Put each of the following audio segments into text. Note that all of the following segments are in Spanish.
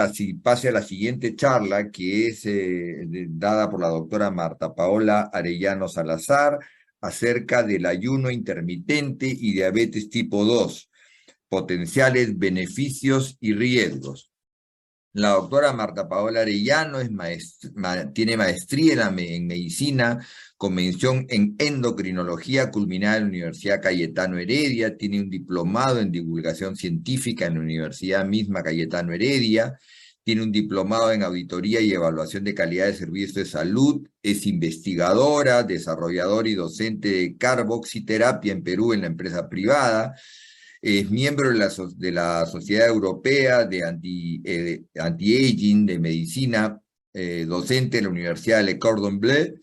Así pase a la siguiente charla, que es dada por la doctora Marta Paola Arellano Salazar, acerca del ayuno intermitente y diabetes tipo 2, potenciales beneficios y riesgos. La doctora Marta Paola Arellano tiene maestría en medicina con mención en endocrinología culminada en la Universidad Cayetano Heredia, tiene un diplomado en divulgación científica en la Universidad misma Cayetano Heredia, tiene un diplomado en auditoría y evaluación de calidad de servicios de salud, es investigadora, desarrolladora y docente de carboxiterapia en Perú en la empresa privada. Es miembro de la Sociedad Europea de Anti-Aging, de Medicina, docente de la Universidad de Le Cordon Bleu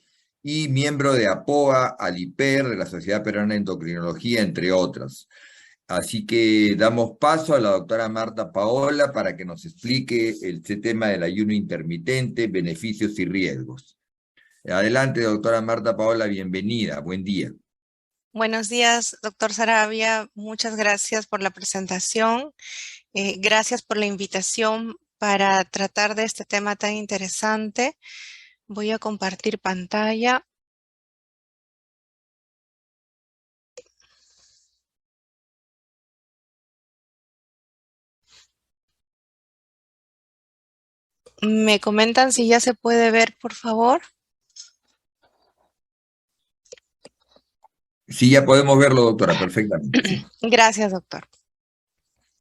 y miembro de APOA, ALIPER, de la Sociedad Peruana de Endocrinología, entre otras. Así que damos paso a la doctora Marta Paola para que nos explique este tema del ayuno intermitente, beneficios y riesgos. Adelante, doctora Marta Paola, bienvenida, buen día. Buenos días, doctor Sarabia. Muchas gracias por la presentación. Gracias por la invitación para tratar de este tema tan interesante. Voy a compartir pantalla. ¿Me comentan si ya se puede ver, por favor? Sí, ya podemos verlo, doctora, perfectamente, sí. Gracias, doctor.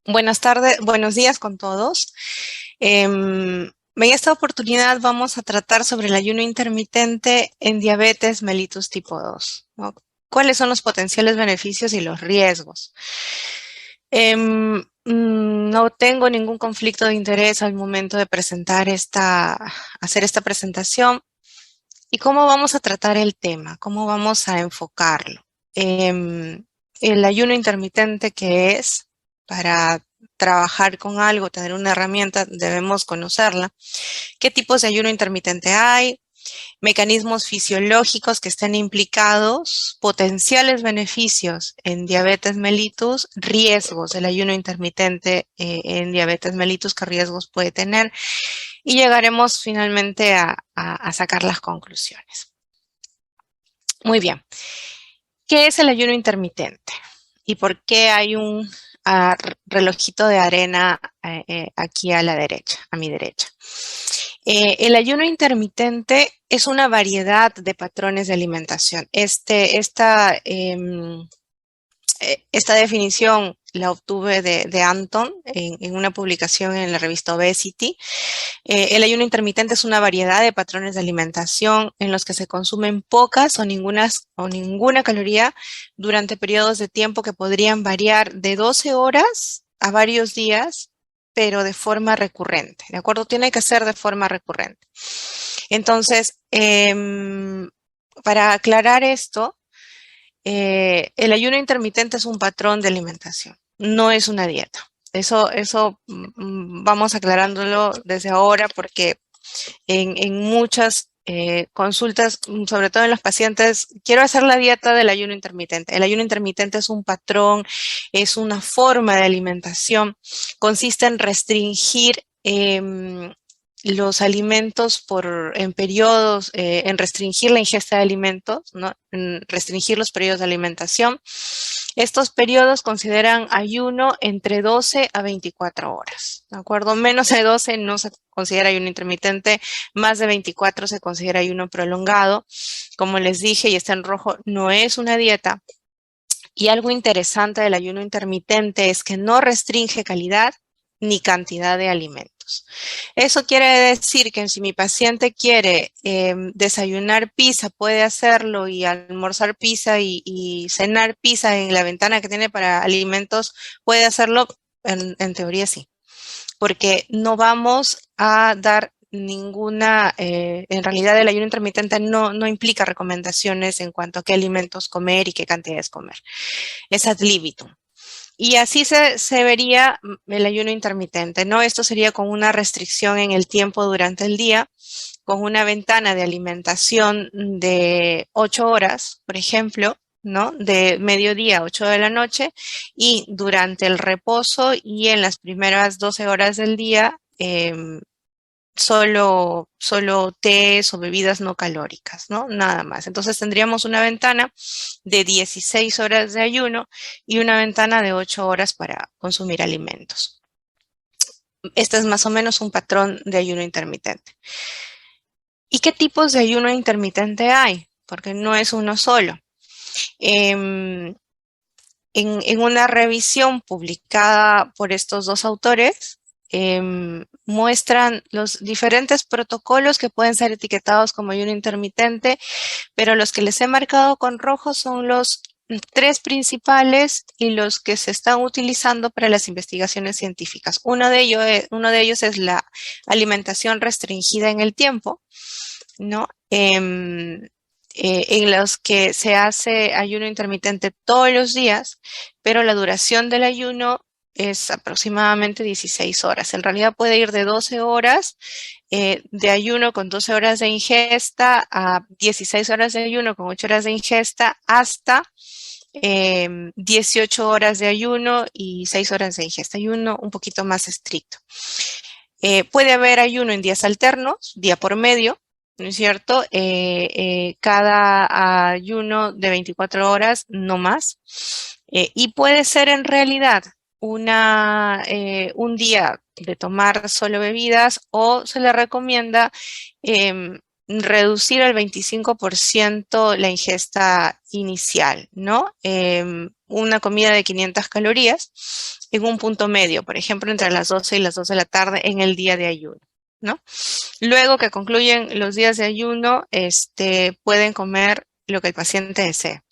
Buenas tardes, buenos días con todos. En esta oportunidad vamos a tratar sobre el ayuno intermitente en diabetes mellitus tipo 2, ¿no? ¿Cuáles son los potenciales beneficios y los riesgos? No tengo ningún conflicto de interés al momento de hacer esta presentación. ¿Y cómo vamos a tratar el tema? ¿Cómo vamos a enfocarlo? El ayuno intermitente, que es para trabajar con algo, tener una herramienta, debemos conocerla. ¿Qué tipos de ayuno intermitente hay? Mecanismos fisiológicos que estén implicados, potenciales beneficios en diabetes mellitus, riesgos del ayuno intermitente en diabetes mellitus, qué riesgos puede tener, y llegaremos finalmente a sacar las conclusiones. Muy bien. ¿Qué es el ayuno intermitente? ¿Y por qué hay un relojito de arena aquí a la derecha, a mi derecha? El ayuno intermitente es una variedad de patrones de alimentación. Esta definición la obtuve de Anton en una publicación en la revista Obesity. El ayuno intermitente es una variedad de patrones de alimentación en los que se consumen pocas o ninguna caloría durante periodos de tiempo que podrían variar de 12 horas a varios días, pero de forma recurrente, ¿de acuerdo? Tiene que ser de forma recurrente. Entonces, para aclarar esto, el ayuno intermitente es un patrón de alimentación, no es una dieta. Eso vamos aclarándolo desde ahora porque en muchas consultas, sobre todo en los pacientes, quiero hacer la dieta del ayuno intermitente. El ayuno intermitente es un patrón, es una forma de alimentación, consiste en restringir los alimentos en periodos, en restringir la ingesta de alimentos, ¿no? En restringir los periodos de alimentación. Estos periodos consideran ayuno entre 12 a 24 horas, ¿de acuerdo? Menos de 12 no se considera ayuno intermitente, más de 24 se considera ayuno prolongado. Como les dije, y está en rojo, no es una dieta. Y algo interesante del ayuno intermitente es que no restringe calidad ni cantidad de alimentos. Eso quiere decir que si mi paciente quiere desayunar pizza, puede hacerlo, y almorzar pizza y cenar pizza en la ventana que tiene para alimentos, puede hacerlo, en teoría sí, porque no vamos a dar en realidad el ayuno intermitente no implica recomendaciones en cuanto a qué alimentos comer y qué cantidades comer. Es ad libitum. Y así se vería el ayuno intermitente, ¿no? Esto sería con una restricción en el tiempo durante el día, con una ventana de alimentación de 8 horas, por ejemplo, ¿no? De mediodía a 8 de la noche, y durante el reposo y en las primeras 12 horas del día solo tés o bebidas no calóricas, ¿no? Nada más. Entonces tendríamos una ventana de 16 horas de ayuno y una ventana de 8 horas para consumir alimentos. Este es más o menos un patrón de ayuno intermitente. ¿Y qué tipos de ayuno intermitente hay? Porque no es uno solo. En una revisión publicada por estos dos autores, muestran los diferentes protocolos que pueden ser etiquetados como ayuno intermitente, pero los que les he marcado con rojo son los tres principales y los que se están utilizando para las investigaciones científicas. Uno de ellos es la alimentación restringida en el tiempo, ¿no? En los que se hace ayuno intermitente todos los días, pero la duración del ayuno es aproximadamente 16 horas. En realidad puede ir de 12 horas de ayuno con 12 horas de ingesta a 16 horas de ayuno con 8 horas de ingesta hasta 18 horas de ayuno y 6 horas de ingesta. Ayuno un poquito más estricto. Puede haber ayuno en días alternos, día por medio, ¿no es cierto? Cada ayuno de 24 horas, no más. Y puede ser en realidad un día de tomar solo bebidas o se le recomienda reducir al 25% la ingesta inicial, ¿no? Una comida de 500 calorías en un punto medio, por ejemplo, entre las 12 y las 2 de la tarde en el día de ayuno, ¿no? Luego que concluyen los días de ayuno, pueden comer lo que el paciente desee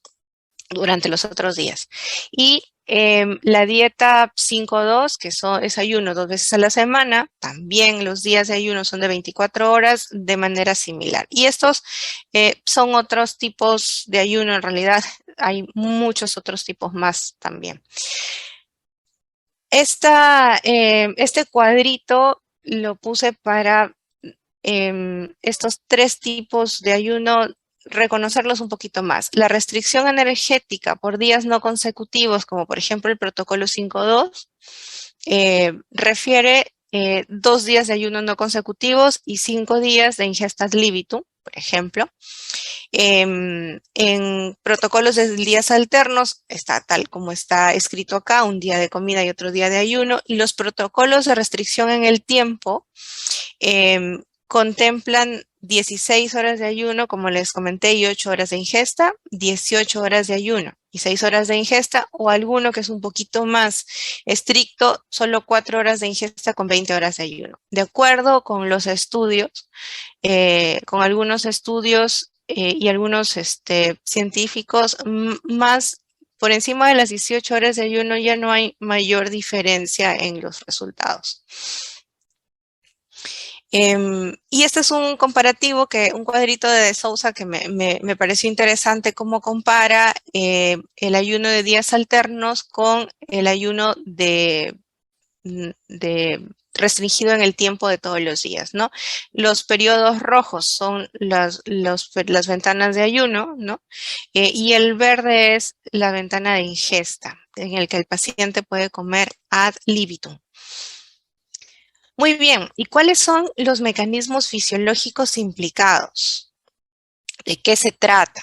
durante los otros días. Y la dieta 5-2, que es ayuno 2 veces a la semana, también los días de ayuno son de 24 horas de manera similar. Y estos son otros tipos de ayuno, en realidad hay muchos otros tipos más también. Este cuadrito lo puse para estos tres tipos de ayuno, reconocerlos un poquito más. La restricción energética por días no consecutivos, como por ejemplo el protocolo 5.2, refiere 2 días de ayuno no consecutivos y 5 días de ingesta ad libitum, por ejemplo. En protocolos de días alternos está tal como está escrito acá, un día de comida y otro día de ayuno, y los protocolos de restricción en el tiempo contemplan 16 horas de ayuno, como les comenté, y 8 horas de ingesta, 18 horas de ayuno y 6 horas de ingesta, o alguno que es un poquito más estricto, solo 4 horas de ingesta con 20 horas de ayuno. De acuerdo con los estudios, con algunos estudios y algunos científicos, más por encima de las 18 horas de ayuno ya no hay mayor diferencia en los resultados. Y este es un comparativo, un cuadrito de Sousa que me pareció interesante cómo compara el ayuno de días alternos con el ayuno de restringido en el tiempo de todos los días, ¿no? Los periodos rojos son las ventanas de ayuno, ¿no? Y el verde es la ventana de ingesta, en el que el paciente puede comer ad libitum. Muy bien, ¿y cuáles son los mecanismos fisiológicos implicados? ¿De qué se trata?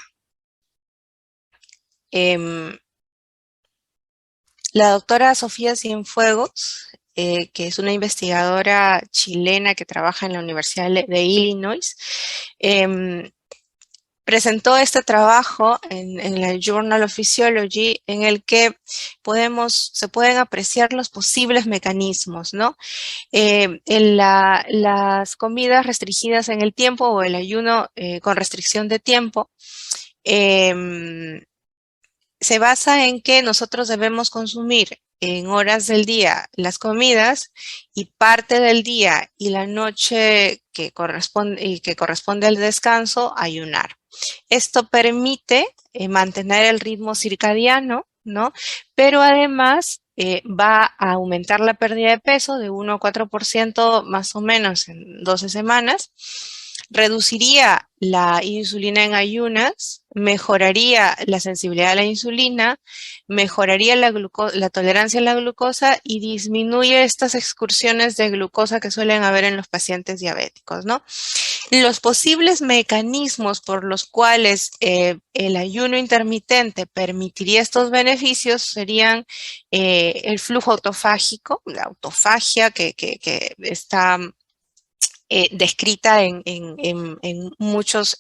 La doctora Sofía Cienfuegos, que es una investigadora chilena que trabaja en la Universidad de Illinois, presentó este trabajo en el Journal of Physiology, en el que se pueden apreciar los posibles mecanismos, ¿no? Las comidas restringidas en el tiempo o el ayuno con restricción de tiempo se basa en que nosotros debemos consumir en horas del día las comidas y parte del día y la noche que corresponde al descanso, ayunar. Esto permite mantener el ritmo circadiano, ¿no? Pero además va a aumentar la pérdida de peso de 1 a 4% más o menos en 12 semanas. Reduciría la insulina en ayunas, mejoraría la sensibilidad a la insulina, mejoraría la tolerancia a la glucosa y disminuye estas excursiones de glucosa que suelen haber en los pacientes diabéticos, ¿no? Los posibles mecanismos por los cuales el ayuno intermitente permitiría estos beneficios serían el flujo autofágico, la autofagia que está descrita en muchos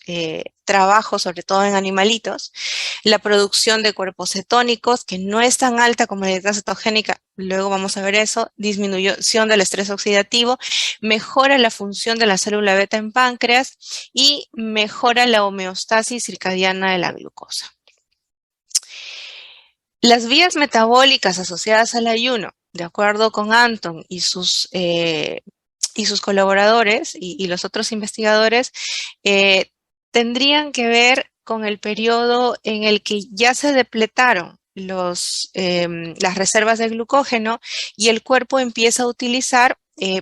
trabajos, sobre todo en animalitos, la producción de cuerpos cetónicos, que no es tan alta como la dieta cetogénica, luego vamos a ver eso, disminución del estrés oxidativo, mejora la función de la célula beta en páncreas y mejora la homeostasis circadiana de la glucosa. Las vías metabólicas asociadas al ayuno, de acuerdo con Anton y sus colaboradores y los otros investigadores, tendrían que ver con el periodo en el que ya se depletaron las reservas de glucógeno y el cuerpo empieza a utilizar,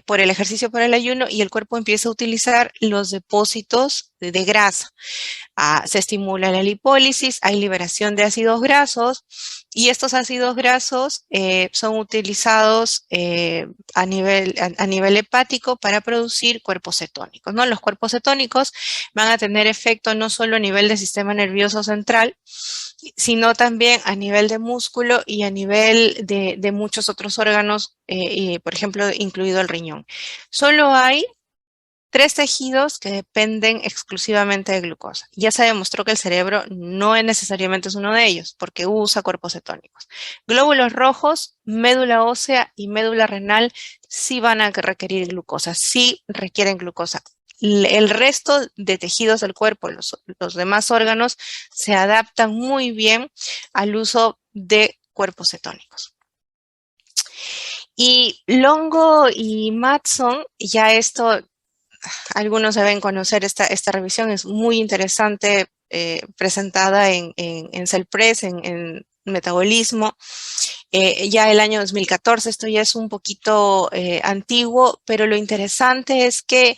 por el ejercicio, por el ayuno, y el cuerpo empieza a utilizar los depósitos de grasa. Se estimula la lipólisis, hay liberación de ácidos grasos y estos ácidos grasos son utilizados a nivel hepático para producir cuerpos cetónicos, ¿no? Los cuerpos cetónicos van a tener efecto no solo a nivel del sistema nervioso central, sino también a nivel de músculo y a nivel de muchos otros órganos, por ejemplo, incluido el riñón. Solo hay 3 tejidos que dependen exclusivamente de glucosa. Ya se demostró que el cerebro no es necesariamente uno de ellos, porque usa cuerpos cetónicos. Glóbulos rojos, médula ósea y médula renal sí van a requerir glucosa, sí requieren glucosa. El resto de tejidos del cuerpo, los demás órganos, se adaptan muy bien al uso de cuerpos cetónicos. Y Longo y Matson, ya esto, algunos deben conocer esta revisión, es muy interesante, presentada en Cellpress, en Metabolismo, ya el año 2014, esto ya es un poquito antiguo, pero lo interesante es que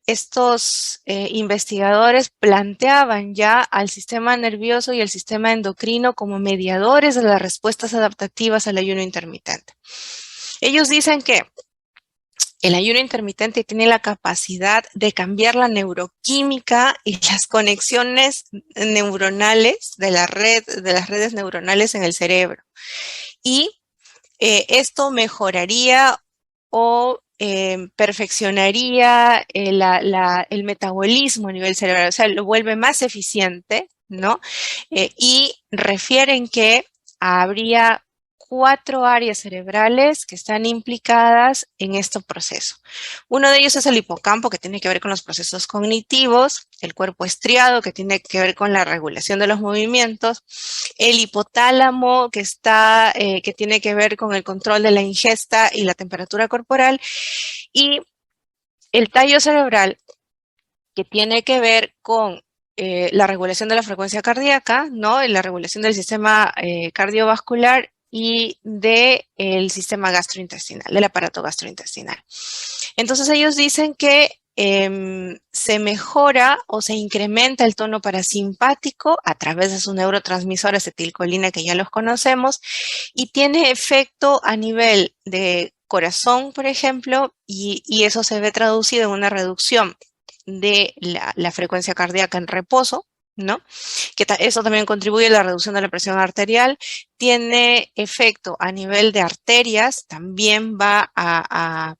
estos investigadores planteaban ya al sistema nervioso y el sistema endocrino como mediadores de las respuestas adaptativas al ayuno intermitente. Ellos dicen que el ayuno intermitente tiene la capacidad de cambiar la neuroquímica y las conexiones neuronales de las redes neuronales en el cerebro. Y esto mejoraría o perfeccionaría el metabolismo a nivel cerebral, o sea, lo vuelve más eficiente, ¿no? Y refieren que habría 4 áreas cerebrales que están implicadas en este proceso. Uno de ellos es el hipocampo, que tiene que ver con los procesos cognitivos, el cuerpo estriado, que tiene que ver con la regulación de los movimientos, el hipotálamo, que tiene que ver con el control de la ingesta y la temperatura corporal, y el tallo cerebral, que tiene que ver con la regulación de la frecuencia cardíaca, ¿no? La regulación del sistema cardiovascular y del sistema gastrointestinal, del aparato gastrointestinal. Entonces ellos dicen que se mejora o se incrementa el tono parasimpático a través de su neurotransmisor acetilcolina, que ya los conocemos, y tiene efecto a nivel de corazón, por ejemplo, y eso se ve traducido en una reducción de la frecuencia cardíaca en reposo, ¿no? Que eso también contribuye a la reducción de la presión arterial. Tiene efecto a nivel de arterias, también va a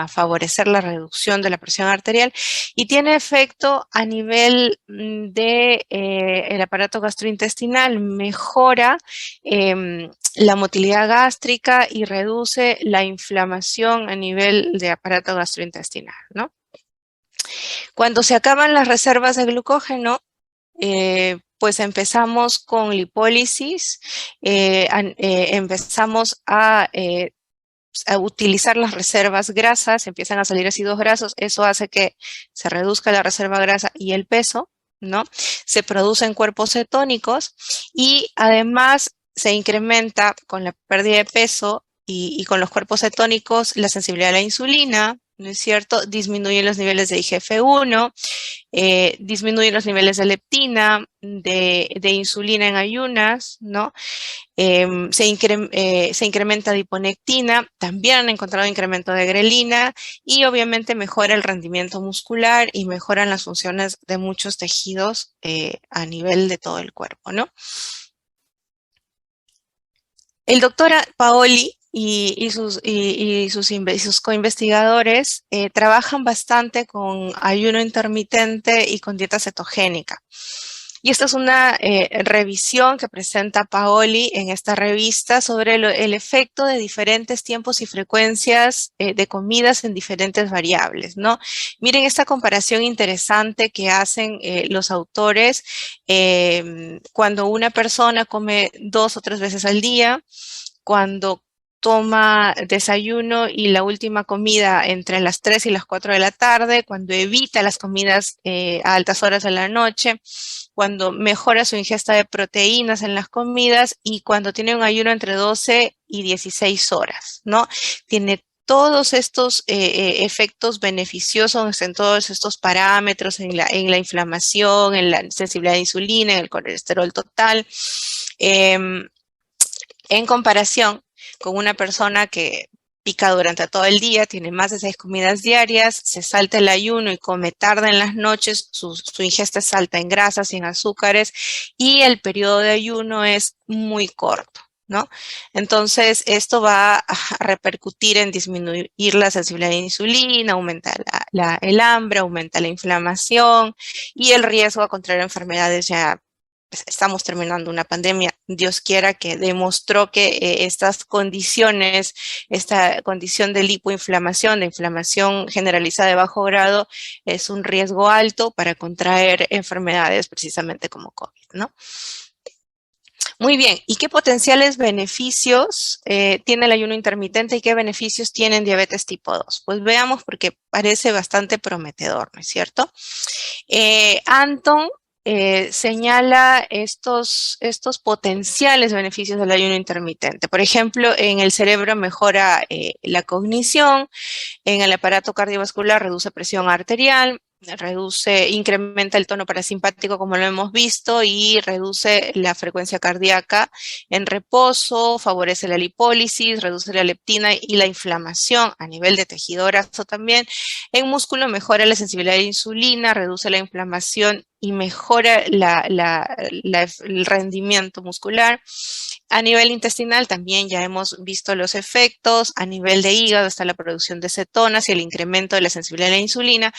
favorecer la reducción de la presión arterial, y tiene efecto a nivel de el aparato gastrointestinal, mejora la motilidad gástrica y reduce la inflamación a nivel de aparato gastrointestinal, ¿no? Cuando se acaban las reservas de glucógeno, pues empezamos con lipólisis, empezamos a utilizar las reservas grasas, empiezan a salir ácidos grasos, eso hace que se reduzca la reserva grasa y el peso, ¿no? Se producen cuerpos cetónicos y además se incrementa con la pérdida de peso y con los cuerpos cetónicos la sensibilidad a la insulina, ¿no es cierto? Disminuye los niveles de IGF-1, disminuye los niveles de leptina, de insulina en ayunas, ¿no? Se incrementa adiponectina, también han encontrado incremento de grelina y obviamente mejora el rendimiento muscular y mejoran las funciones de muchos tejidos a nivel de todo el cuerpo, ¿no? El doctor Paoli y sus coinvestigadores trabajan bastante con ayuno intermitente y con dieta cetogénica. Y esta es una revisión que presenta Paoli en esta revista sobre el efecto de diferentes tiempos y frecuencias de comidas en diferentes variables, ¿no? Miren esta comparación interesante que hacen los autores cuando una persona come 2 o 3 veces al día, cuando toma desayuno y la última comida entre las 3 y las 4 de la tarde, cuando evita las comidas a altas horas de la noche, cuando mejora su ingesta de proteínas en las comidas y cuando tiene un ayuno entre 12 y 16 horas, ¿no? Tiene todos estos efectos beneficiosos en todos estos parámetros, en la inflamación, en la sensibilidad a insulina, en el colesterol total. En comparación con una persona que pica durante todo el día, tiene más de 6 comidas diarias, se salta el ayuno y come tarde en las noches, su ingesta es alta en grasas y en azúcares y el periodo de ayuno es muy corto, ¿no? Entonces, esto va a repercutir en disminuir la sensibilidad a insulina, aumenta el hambre, aumenta la inflamación y el riesgo a contraer enfermedades ya. Estamos terminando una pandemia, Dios quiera, que demostró que estas condiciones, esta condición de lipoinflamación, de inflamación generalizada de bajo grado, es un riesgo alto para contraer enfermedades precisamente como COVID, ¿no? Muy bien, ¿y qué potenciales beneficios tiene el ayuno intermitente y qué beneficios tiene en diabetes tipo 2? Pues veamos porque parece bastante prometedor, ¿no es cierto? Anton señala estos potenciales beneficios del ayuno intermitente. Por ejemplo, en el cerebro mejora la cognición, en el aparato cardiovascular reduce presión arterial, incrementa el tono parasimpático como lo hemos visto y reduce la frecuencia cardíaca en reposo, favorece la lipólisis, reduce la leptina y la inflamación a nivel de tejido graso también. En músculo mejora la sensibilidad a la insulina, reduce la inflamación y mejora el rendimiento muscular. A nivel intestinal también ya hemos visto los efectos. A nivel de hígado está la producción de cetonas y el incremento de la sensibilidad a la insulina.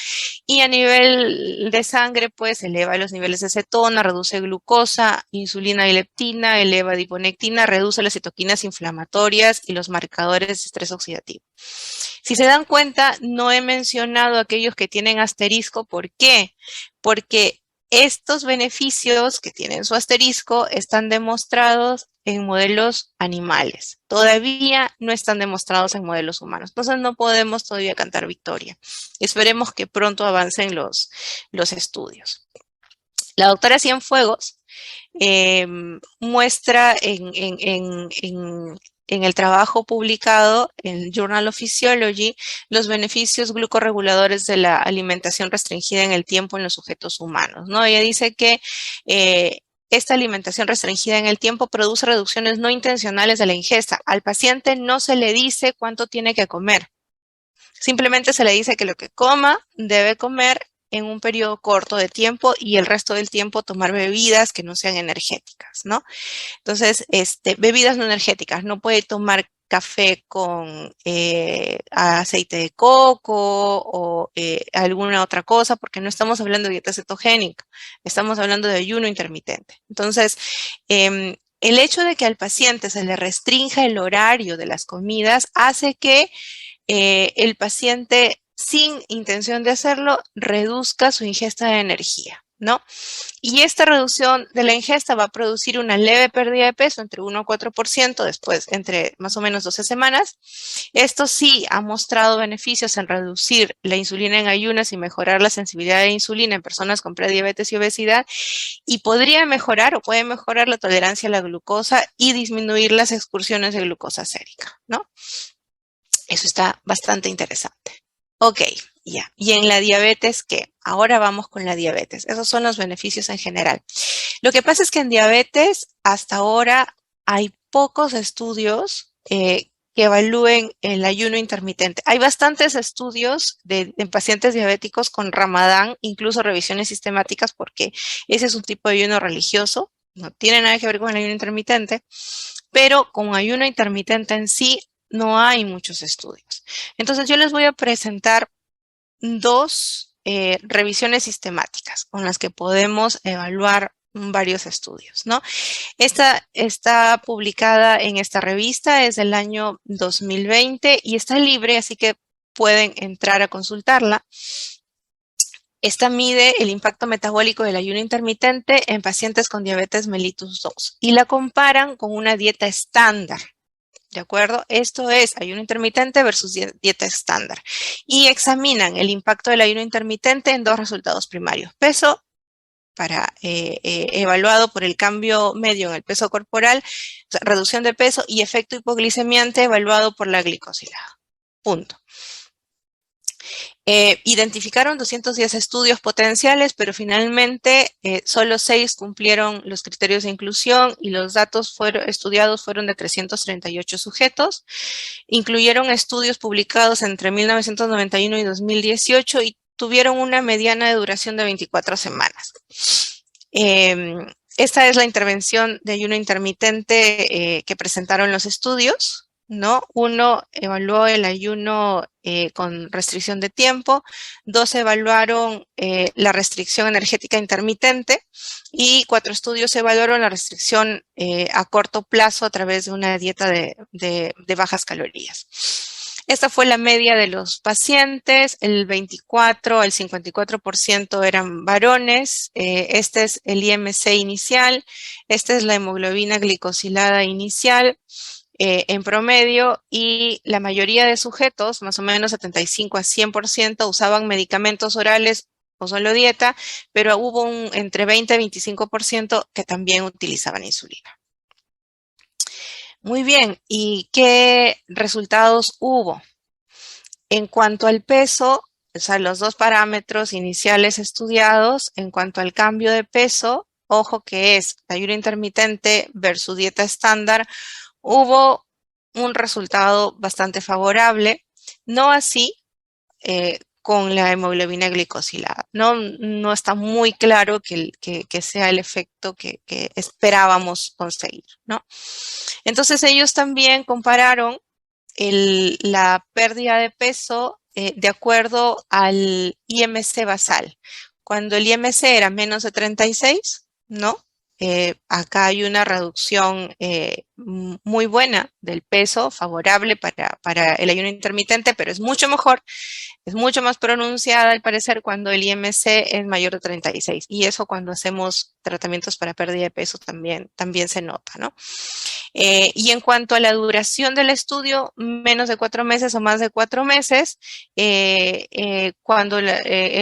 Y a nivel de sangre, pues eleva los niveles de cetona, reduce glucosa, insulina y leptina, eleva adiponectina, reduce las citoquinas inflamatorias y los marcadores de estrés oxidativo. Si se dan cuenta, no he mencionado aquellos que tienen asterisco. ¿Por qué? Porque estos beneficios que tienen su asterisco están demostrados en modelos animales. Todavía no están demostrados en modelos humanos. Entonces no podemos todavía cantar victoria. Esperemos que pronto avancen los estudios. La doctora Cienfuegos muestra en el trabajo publicado en Journal of Physiology los beneficios glucorreguladores de la alimentación restringida en el tiempo en los sujetos humanos, ¿no? Ella dice que esta alimentación restringida en el tiempo produce reducciones no intencionales de la ingesta. Al paciente no se le dice cuánto tiene que comer. Simplemente se le dice que lo que coma debe comer en un periodo corto de tiempo y el resto del tiempo tomar bebidas que no sean energéticas, ¿no? Entonces, bebidas no energéticas, no puede tomar café con aceite de coco o alguna otra cosa, porque no estamos hablando de dieta cetogénica, estamos hablando de ayuno intermitente. Entonces, el hecho de que al paciente se le restrinja el horario de las comidas hace que el paciente, sin intención de hacerlo, reduzca su ingesta de energía, ¿no? Y esta reducción de la ingesta va a producir una leve pérdida de peso entre 1 a 4% después, entre más o menos 12 semanas. Esto sí ha mostrado beneficios en reducir la insulina en ayunas y mejorar la sensibilidad de insulina en personas con prediabetes y obesidad, y podría mejorar o puede mejorar la tolerancia a la glucosa y disminuir las excursiones de glucosa sérica, ¿no? Eso está bastante interesante. Ok, ya. ¿Y en la diabetes qué? Ahora vamos con la diabetes. Esos son los beneficios en general. Lo que pasa es que en diabetes hasta ahora hay pocos estudios que evalúen el ayuno intermitente. Hay bastantes estudios en pacientes diabéticos con Ramadán, incluso revisiones sistemáticas, porque ese es un tipo de ayuno religioso, no tiene nada que ver con el ayuno intermitente, pero con ayuno intermitente en sí no hay muchos estudios. Entonces yo les voy a presentar dos revisiones sistemáticas con las que podemos evaluar varios estudios, ¿no? Esta está publicada en esta revista, es del año 2020 y está libre, así que pueden entrar a consultarla. Esta mide el impacto metabólico del ayuno intermitente en pacientes con diabetes mellitus 2 y la comparan con una dieta estándar. ¿De acuerdo? Esto es ayuno intermitente versus dieta estándar. Y examinan el impacto del ayuno intermitente en dos resultados primarios. Peso evaluado por el cambio medio en el peso corporal, o sea, reducción de peso y efecto hipoglicemiante evaluado por la glicosilada. Punto. Identificaron 210 estudios potenciales, pero finalmente solo 6 cumplieron los criterios de inclusión y los datos estudiados fueron de 338 sujetos. Incluyeron estudios publicados entre 1991 y 2018 y tuvieron una mediana de duración de 24 semanas. Esta es la intervención de ayuno intermitente que presentaron los estudios, ¿no? Uno evaluó el ayuno con restricción de tiempo, dos evaluaron la restricción energética intermitente y 4 estudios evaluaron la restricción a corto plazo a través de una dieta de bajas calorías. Esta fue la media de los pacientes, el 24 al 54% eran varones, este es el IMC inicial, esta es la hemoglobina glicosilada inicial en promedio y la mayoría de sujetos, más o menos 75 a 100%, usaban medicamentos orales o solo dieta, pero hubo entre 20 y 25% que también utilizaban insulina. Muy bien, ¿y qué resultados hubo? En cuanto al peso, o sea, los dos parámetros iniciales estudiados, en cuanto al cambio de peso, ojo que es ayuno intermitente versus dieta estándar, hubo un resultado bastante favorable, no así con la hemoglobina glicosilada. No está muy claro que sea el efecto que esperábamos conseguir, ¿no? Entonces ellos también compararon la pérdida de peso de acuerdo al IMC basal. Cuando el IMC era menos de 36, ¿no? Acá hay una reducción muy buena del peso, favorable para el ayuno intermitente, pero es mucho mejor, es mucho más pronunciada al parecer cuando el IMC es mayor de 36. Y eso cuando hacemos tratamientos para pérdida de peso también se nota, ¿no? Y en cuanto a la duración del estudio, menos de 4 meses o más de 4 meses, en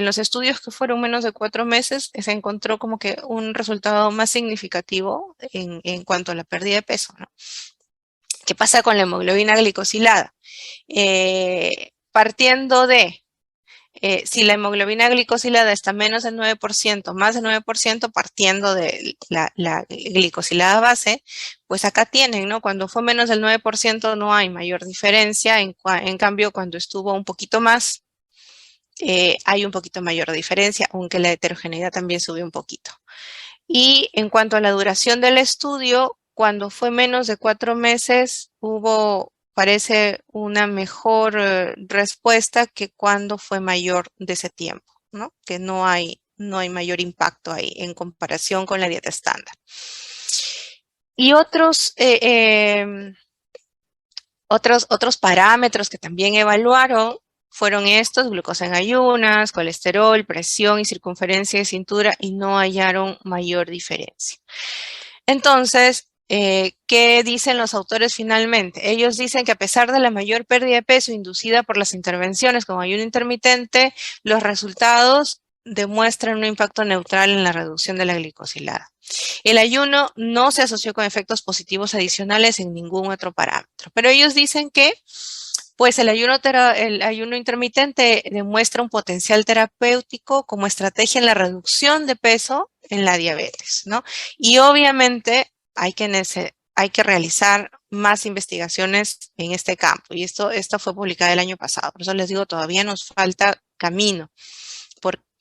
los estudios que fueron menos de 4 meses, se encontró como que un resultado más significativo en cuanto a la pérdida de peso, ¿no? ¿Qué pasa con la hemoglobina glicosilada? Partiendo de si la hemoglobina glicosilada está menos del 9%, más del 9%, partiendo de la glicosilada base, pues acá tienen, ¿no? Cuando fue menos del 9% no hay mayor diferencia, en cambio cuando estuvo un poquito más, hay un poquito mayor diferencia, aunque la heterogeneidad también subió un poquito. Y en cuanto a la duración del estudio, cuando fue menos de 4 meses, parece una mejor respuesta que cuando fue mayor de ese tiempo, ¿no? Que no hay mayor impacto ahí en comparación con la dieta estándar. Y otros parámetros que también evaluaron fueron estos: glucosa en ayunas, colesterol, presión y circunferencia de cintura, y no hallaron mayor diferencia. Entonces, ¿qué dicen los autores finalmente? Ellos dicen que a pesar de la mayor pérdida de peso inducida por las intervenciones como ayuno intermitente, los resultados demuestran un impacto neutral en la reducción de la glicosilada. El ayuno no se asoció con efectos positivos adicionales en ningún otro parámetro, pero ellos dicen que Pues el ayuno intermitente demuestra un potencial terapéutico como estrategia en la reducción de peso en la diabetes, ¿no? Y obviamente hay que realizar más investigaciones en este campo. Y esto fue publicado el año pasado. Por eso les digo, todavía nos falta camino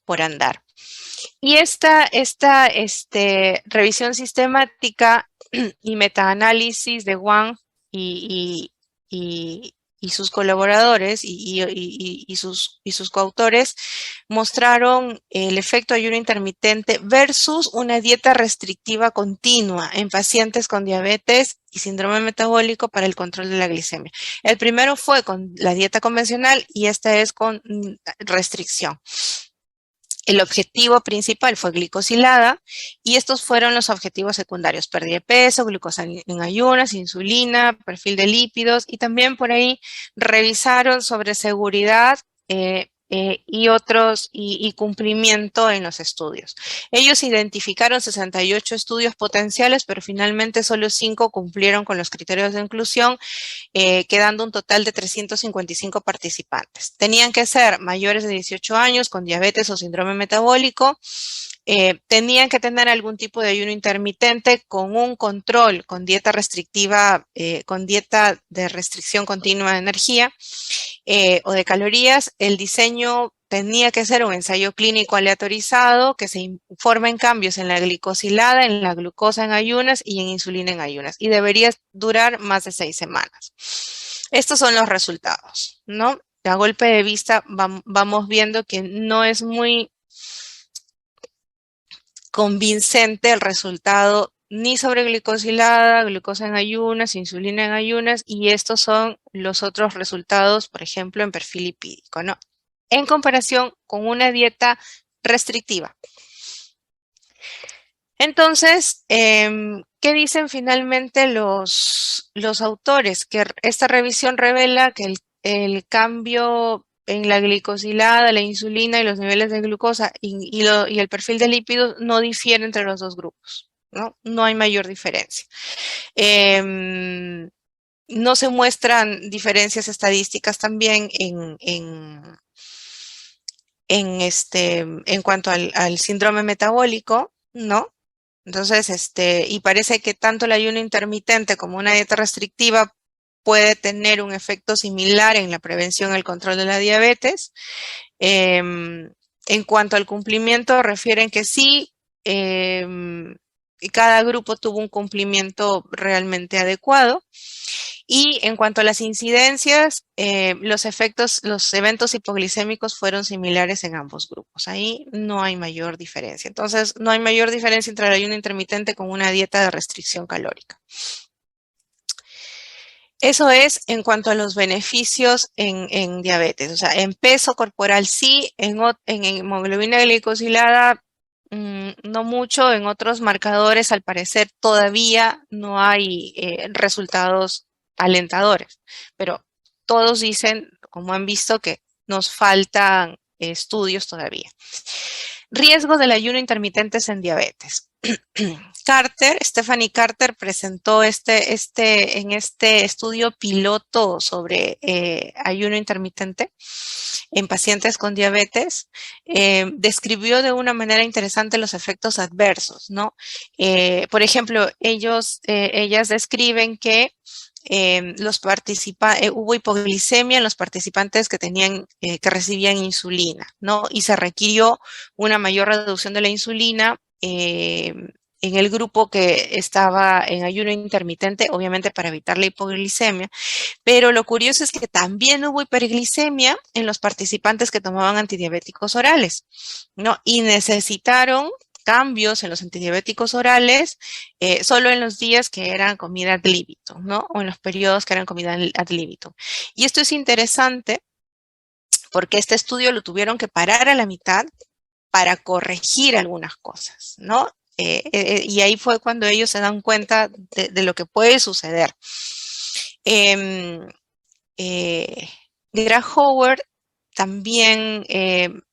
por andar. Y revisión sistemática y metaanálisis de Wang y, y sus colaboradores y sus coautores mostraron el efecto ayuno intermitente versus una dieta restrictiva continua en pacientes con diabetes y síndrome metabólico para el control de la glicemia. El primero fue con la dieta convencional y esta es con restricción. El objetivo principal fue glicosilada y estos fueron los objetivos secundarios: pérdida de peso, glucosa en ayunas, insulina, perfil de lípidos, y también por ahí revisaron sobre seguridad y cumplimiento en los estudios. Ellos identificaron 68 estudios potenciales, pero finalmente solo 5 cumplieron con los criterios de inclusión, quedando un total de 355 participantes. Tenían que ser mayores de 18 años con diabetes o síndrome metabólico, tenían que tener algún tipo de ayuno intermitente con un control, con dieta restrictiva, con dieta de restricción continua de energía o de calorías. El diseño tenía que ser un ensayo clínico aleatorizado que se informen cambios en la glicosilada, en la glucosa en ayunas y en insulina en ayunas, y debería durar más de 6 semanas. Estos son los resultados, ¿no? A golpe de vista vamos viendo que no es muy convincente el resultado ni sobre glicosilada, glucosa en ayunas, insulina en ayunas, y estos son los otros resultados, por ejemplo, en perfil lipídico, ¿no? En comparación con una dieta restrictiva. Entonces, ¿qué dicen finalmente los autores? Que esta revisión revela que el cambio en la glicosilada, la insulina y los niveles de glucosa y el perfil de lípidos no difiere entre los dos grupos, ¿no? No hay mayor diferencia. No se muestran diferencias estadísticas también en cuanto al síndrome metabólico, ¿no? Entonces, y parece que tanto el ayuno intermitente como una dieta restrictiva puede tener un efecto similar en la prevención y el control de la diabetes. En cuanto al cumplimiento, refieren que sí, cada grupo tuvo un cumplimiento realmente adecuado. Y en cuanto a las incidencias, los eventos hipoglicémicos fueron similares en ambos grupos. Ahí no hay mayor diferencia. Entonces, no hay mayor diferencia entre el ayuno intermitente con una dieta de restricción calórica. Eso es en cuanto a los beneficios en diabetes. O sea, en peso corporal sí, en hemoglobina glicosilada no mucho, en otros marcadores al parecer todavía no hay resultados alentadores, pero todos dicen, como han visto, que nos faltan estudios todavía. Riesgo del ayuno intermitentes en diabetes. Stephanie Carter presentó en este estudio piloto sobre ayuno intermitente en pacientes con diabetes, describió de una manera interesante los efectos adversos, ¿no? Por ejemplo, ellas describen que hubo hipoglicemia en los participantes que recibían insulina, ¿no? Y se requirió una mayor reducción de la insulina en el grupo que estaba en ayuno intermitente, obviamente para evitar la hipoglicemia, pero lo curioso es que también hubo hiperglicemia en los participantes que tomaban antidiabéticos orales, ¿no? Y necesitaron cambios en los antidiabéticos orales solo en los días que eran comida ad libitum, ¿no? O en los periodos que eran comida ad libitum. Y esto es interesante porque este estudio lo tuvieron que parar a la mitad para corregir algunas cosas, ¿no? Y ahí fue cuando ellos se dan cuenta de lo que puede suceder. Greg Howard también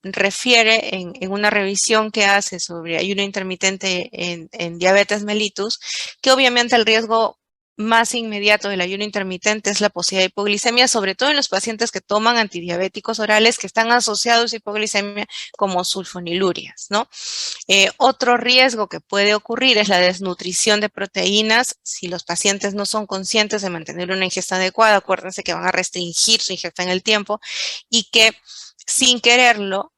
refiere en una revisión que hace sobre ayuno intermitente en diabetes mellitus, que obviamente el riesgo más inmediato del ayuno intermitente es la posibilidad de hipoglicemia, sobre todo en los pacientes que toman antidiabéticos orales que están asociados a hipoglicemia como sulfonilurias, ¿no? Otro riesgo que puede ocurrir es la desnutrición de proteínas. Si los pacientes no son conscientes de mantener una ingesta adecuada, acuérdense que van a restringir su ingesta en el tiempo y que sin quererlo,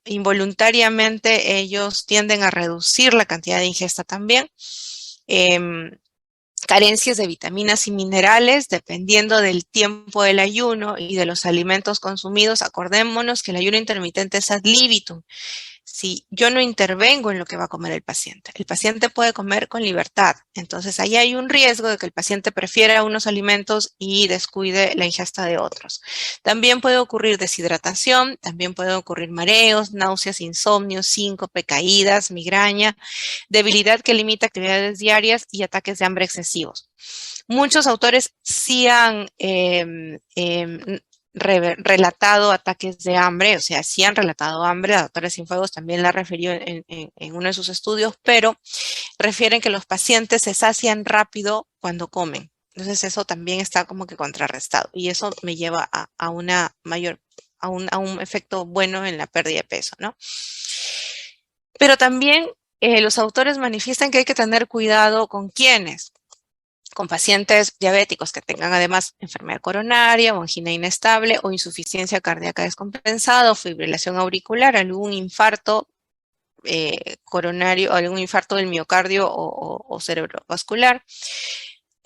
involuntariamente ellos tienden a reducir la cantidad de ingesta también. Carencias de vitaminas y minerales dependiendo del tiempo del ayuno y de los alimentos consumidos. Acordémonos que el ayuno intermitente es ad libitum. Si yo no intervengo en lo que va a comer el paciente puede comer con libertad. Entonces, ahí hay un riesgo de que el paciente prefiera unos alimentos y descuide la ingesta de otros. También puede ocurrir deshidratación, también pueden ocurrir mareos, náuseas, insomnio, síncope, caídas, migraña, debilidad que limita actividades diarias y ataques de hambre excesivos. Muchos autores sí han relatado ataques de hambre, o sea, sí han relatado hambre. La doctora Cienfuegos también la refirió en uno de sus estudios, pero refieren que los pacientes se sacian rápido cuando comen. Entonces eso también está como que contrarrestado y eso me lleva a una mayor, a un efecto bueno en la pérdida de peso, ¿no? Pero también los autores manifiestan que hay que tener cuidado con quiénes. Con pacientes diabéticos que tengan además enfermedad coronaria o angina inestable o insuficiencia cardíaca descompensada o fibrilación auricular, algún infarto coronario, algún infarto del miocardio o cerebrovascular.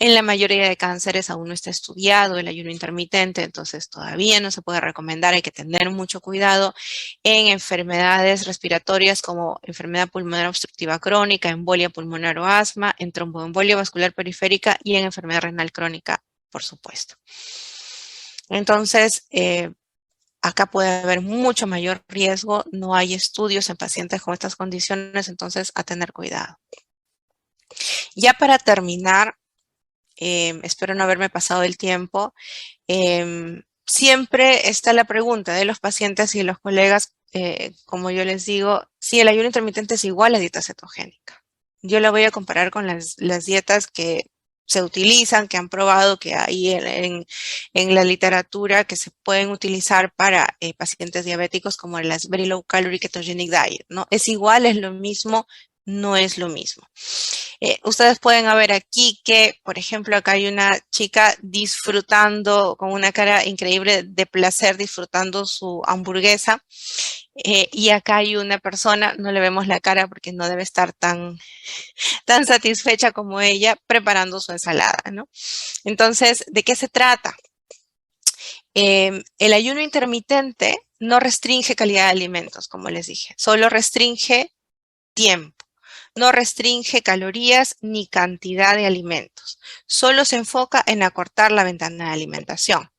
En la mayoría de cánceres aún no está estudiado el ayuno intermitente, entonces todavía no se puede recomendar, hay que tener mucho cuidado. En enfermedades respiratorias como enfermedad pulmonar obstructiva crónica, embolia pulmonar o asma, en tromboembolia vascular periférica y en enfermedad renal crónica, por supuesto. Entonces, acá puede haber mucho mayor riesgo, no hay estudios en pacientes con estas condiciones, entonces a tener cuidado. Ya para terminar, espero no haberme pasado el tiempo. Siempre está la pregunta de los pacientes y de los colegas, como yo les digo, si el ayuno intermitente es igual a dieta cetogénica. Yo la voy a comparar con las dietas que se utilizan, que han probado, que hay en la literatura que se pueden utilizar para pacientes diabéticos como las Very Low Calorie Ketogenic Diet, ¿no? ¿Es igual, es lo mismo? No es lo mismo. Ustedes pueden ver aquí que, por ejemplo, acá hay una chica disfrutando con una cara increíble de placer, disfrutando su hamburguesa. Y acá hay una persona, no le vemos la cara porque no debe estar tan satisfecha como ella preparando su ensalada, ¿no? Entonces, ¿de qué se trata? El ayuno intermitente no restringe calidad de alimentos, como les dije, solo restringe tiempo. No restringe calorías ni cantidad de alimentos. Solo se enfoca en acortar la ventana de alimentación.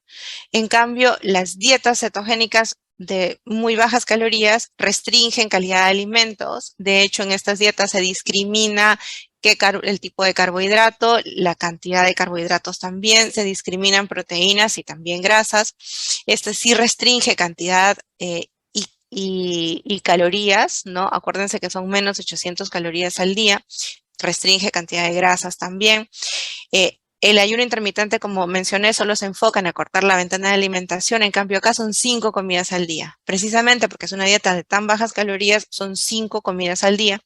En cambio, las dietas cetogénicas de muy bajas calorías restringen calidad de alimentos. De hecho, en estas dietas se discrimina el tipo de carbohidrato, la cantidad de carbohidratos también, se discriminan proteínas y también grasas. Este sí restringe cantidad y calorías, ¿no? Acuérdense que son menos de 800 calorías al día, restringe cantidad de grasas también. El ayuno intermitente, como mencioné, solo se enfoca en acortar la ventana de alimentación, en cambio acá son 5 comidas al día. Precisamente porque es una dieta de tan bajas calorías, son 5 comidas al día.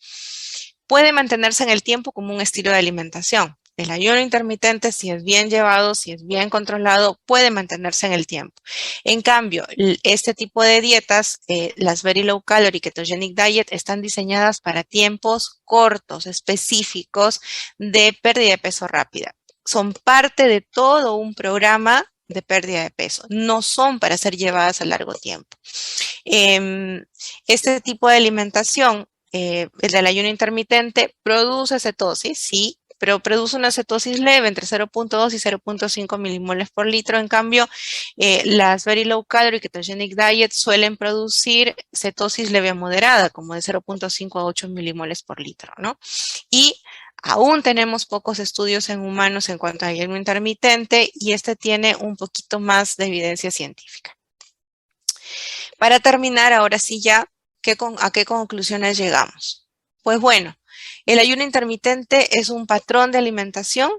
Puede mantenerse en el tiempo como un estilo de alimentación. El ayuno intermitente, si es bien llevado, si es bien controlado, puede mantenerse en el tiempo. En cambio, este tipo de dietas, las Very Low Calorie Ketogenic Diet, están diseñadas para tiempos cortos, específicos de pérdida de peso rápida. Son parte de todo un programa de pérdida de peso. No son para ser llevadas a largo tiempo. Este tipo de alimentación, el del ayuno intermitente, produce cetosis, sí, pero produce una cetosis leve entre 0.2 y 0.5 milimoles por litro. En cambio, las Very Low Calorie Ketogenic Diet suelen producir cetosis leve a moderada, como de 0.5 a 8 milimoles por litro, ¿no? Y aún tenemos pocos estudios en humanos en cuanto a ayuno intermitente y este tiene un poquito más de evidencia científica. Para terminar, ahora sí ya, ¿a qué conclusiones llegamos? Pues bueno, el ayuno intermitente es un patrón de alimentación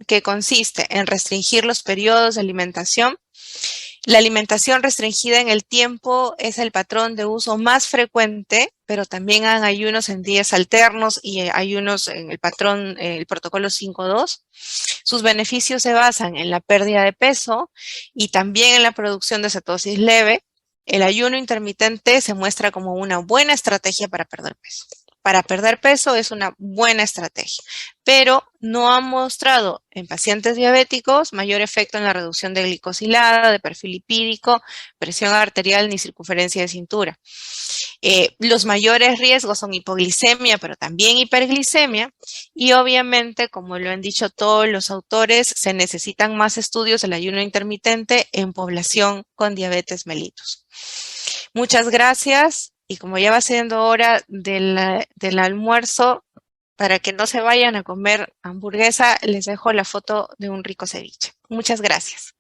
que consiste en restringir los periodos de alimentación. La alimentación restringida en el tiempo es el patrón de uso más frecuente, pero también hay ayunos en días alternos y ayunos en el patrón, el protocolo 5.2. Sus beneficios se basan en la pérdida de peso y también en la producción de cetosis leve. El ayuno intermitente se muestra como una buena estrategia para perder peso. Para perder peso es una buena estrategia, pero no ha mostrado en pacientes diabéticos mayor efecto en la reducción de glicosilada, de perfil lipídico, presión arterial ni circunferencia de cintura. Los mayores riesgos son hipoglicemia, pero también hiperglicemia. Y obviamente, como lo han dicho todos los autores, se necesitan más estudios del ayuno intermitente en población con diabetes mellitus. Muchas gracias. Y como ya va siendo hora del almuerzo, para que no se vayan a comer hamburguesa, les dejo la foto de un rico ceviche. Muchas gracias.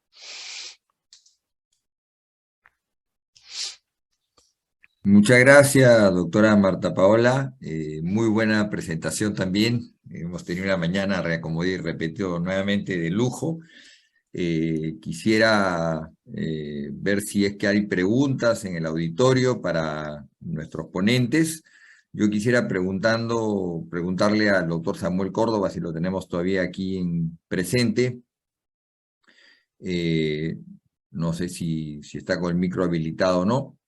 Muchas gracias, doctora Marta Paola. Muy buena presentación también. Hemos tenido una mañana, reacomodé y repetido nuevamente de lujo. Quisiera ver si es que hay preguntas en el auditorio para nuestros ponentes. Yo quisiera preguntarle al doctor Samuel Córdoba, si lo tenemos todavía aquí presente. No sé si está con el micro habilitado o no,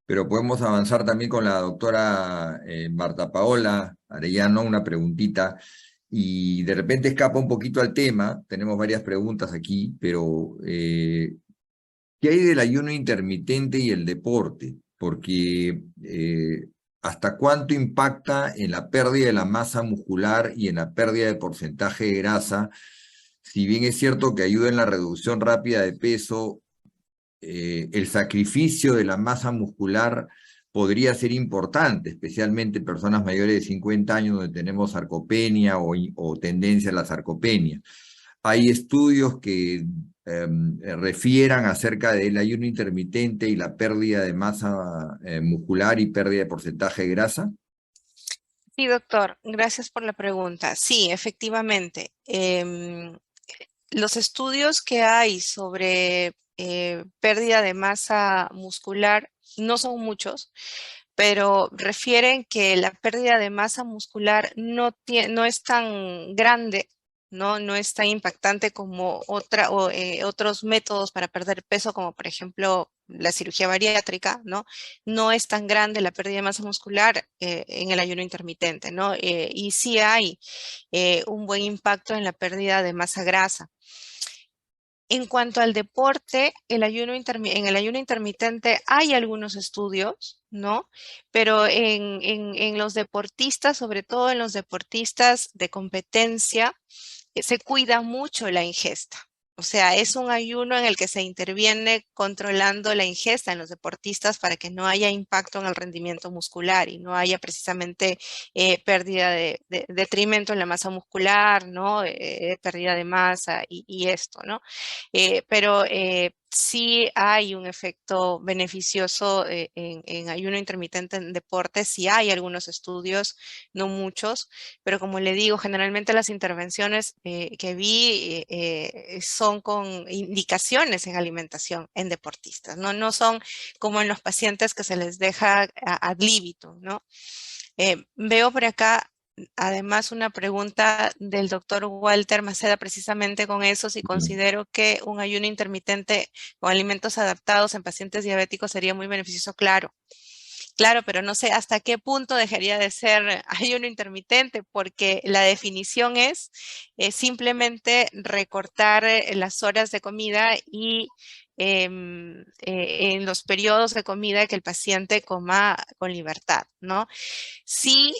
pero podemos avanzar también con la doctora Marta Paola Arellano, una preguntita, y de repente escapa un poquito al tema, tenemos varias preguntas aquí, pero ¿qué hay del ayuno intermitente y el deporte? Porque ¿hasta cuánto impacta en la pérdida de la masa muscular y en la pérdida de porcentaje de grasa? Si bien es cierto que ayuda en la reducción rápida de peso, el sacrificio de la masa muscular podría ser importante, especialmente en personas mayores de 50 años donde tenemos sarcopenia o tendencia a la sarcopenia. Hay estudios que refieran acerca del ayuno intermitente y la pérdida de masa muscular y pérdida de porcentaje de grasa. Sí, doctor, gracias por la pregunta. Sí, efectivamente. Los estudios que hay sobre pérdida de masa muscular no son muchos, pero refieren que la pérdida de masa muscular no es tan grande, no es tan impactante como otros métodos para perder peso, como por ejemplo la cirugía bariátrica, ¿no? No es tan grande la pérdida de masa muscular en el ayuno intermitente, ¿no? Y sí hay un buen impacto en la pérdida de masa grasa. En cuanto al deporte, en el ayuno intermitente hay algunos estudios, ¿no? Pero en los deportistas, sobre todo en los deportistas de competencia, se cuida mucho la ingesta. O sea, es un ayuno en el que se interviene controlando la ingesta en los deportistas para que no haya impacto en el rendimiento muscular y no haya precisamente pérdida de detrimento en la masa muscular, ¿no? Pérdida de masa y esto, ¿no? Pero sí hay un efecto beneficioso en ayuno intermitente en deporte, sí hay algunos estudios, no muchos, pero como le digo, generalmente las intervenciones que vi son con indicaciones en alimentación en deportistas, ¿no? No son como en los pacientes que se les deja ad libitum, ¿no? Veo por acá además una pregunta del doctor Walter Maceda precisamente con eso, si considero que un ayuno intermitente con alimentos adaptados en pacientes diabéticos sería muy beneficioso. Claro, claro, pero no sé hasta qué punto dejaría de ser ayuno intermitente, porque la definición es simplemente recortar las horas de comida y en los periodos de comida que el paciente coma con libertad, ¿no? Sí,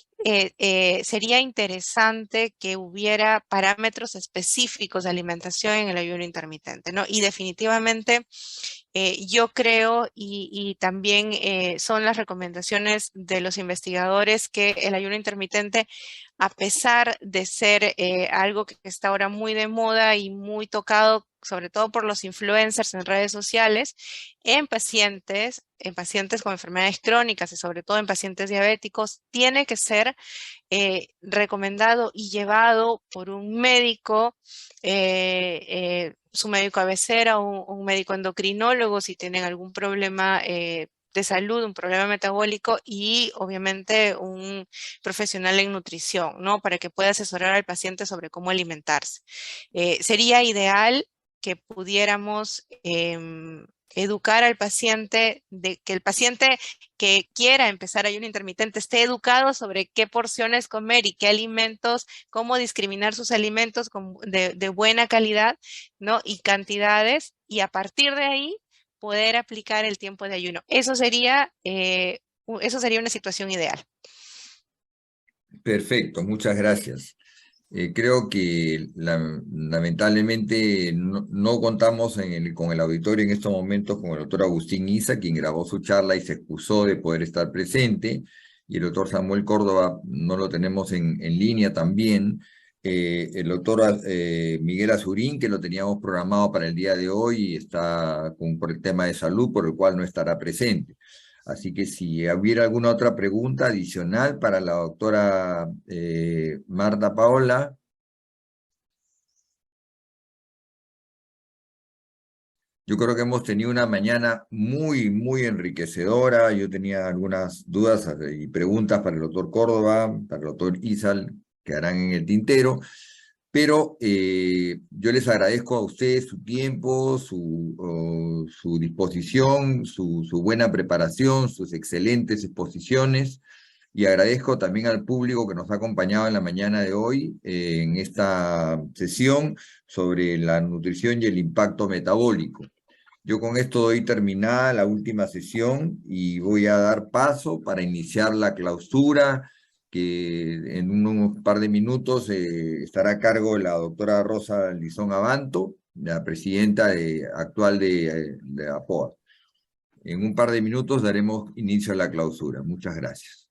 sería interesante que hubiera parámetros específicos de alimentación en el ayuno intermitente, ¿no? Y definitivamente yo creo y también son las recomendaciones de los investigadores que el ayuno intermitente a pesar de ser algo que está ahora muy de moda y muy tocado, sobre todo por los influencers en redes sociales, en pacientes con enfermedades crónicas y sobre todo en pacientes diabéticos, tiene que ser recomendado y llevado por un médico, su médico cabecera o un médico endocrinólogo si tienen algún problema de salud, un problema metabólico y obviamente un profesional en nutrición, ¿no? Para que pueda asesorar al paciente sobre cómo alimentarse. Sería ideal que pudiéramos educar al paciente, de que el paciente que quiera empezar ayuno intermitente esté educado sobre qué porciones comer y qué alimentos, cómo discriminar sus alimentos de buena calidad, ¿no? Y cantidades, y a partir de ahí poder aplicar el tiempo de ayuno. Eso sería una situación ideal. Perfecto, muchas gracias. Creo que lamentablemente no contamos con el auditorio en estos momentos con el doctor Agustín Isa, quien grabó su charla y se excusó de poder estar presente, y el doctor Samuel Córdoba no lo tenemos en línea también. El doctor Miguel Azurín, que lo teníamos programado para el día de hoy, está por el tema de salud, por el cual no estará presente. Así que si hubiera alguna otra pregunta adicional para la doctora Marta Paola. Yo creo que hemos tenido una mañana muy enriquecedora. Yo tenía algunas dudas y preguntas para el doctor Córdoba, para el doctor Isal, que harán en el tintero. Pero yo les agradezco a ustedes su tiempo, su disposición, su buena preparación, sus excelentes exposiciones. Y agradezco también al público que nos ha acompañado en la mañana de hoy en esta sesión sobre la nutrición y el impacto metabólico. Yo con esto doy terminada la última sesión y voy a dar paso para iniciar la clausura, que en unos par de minutos estará a cargo de la doctora Rosa Lizón Abanto, la presidenta actual de APOA. En un par de minutos daremos inicio a la clausura. Muchas gracias.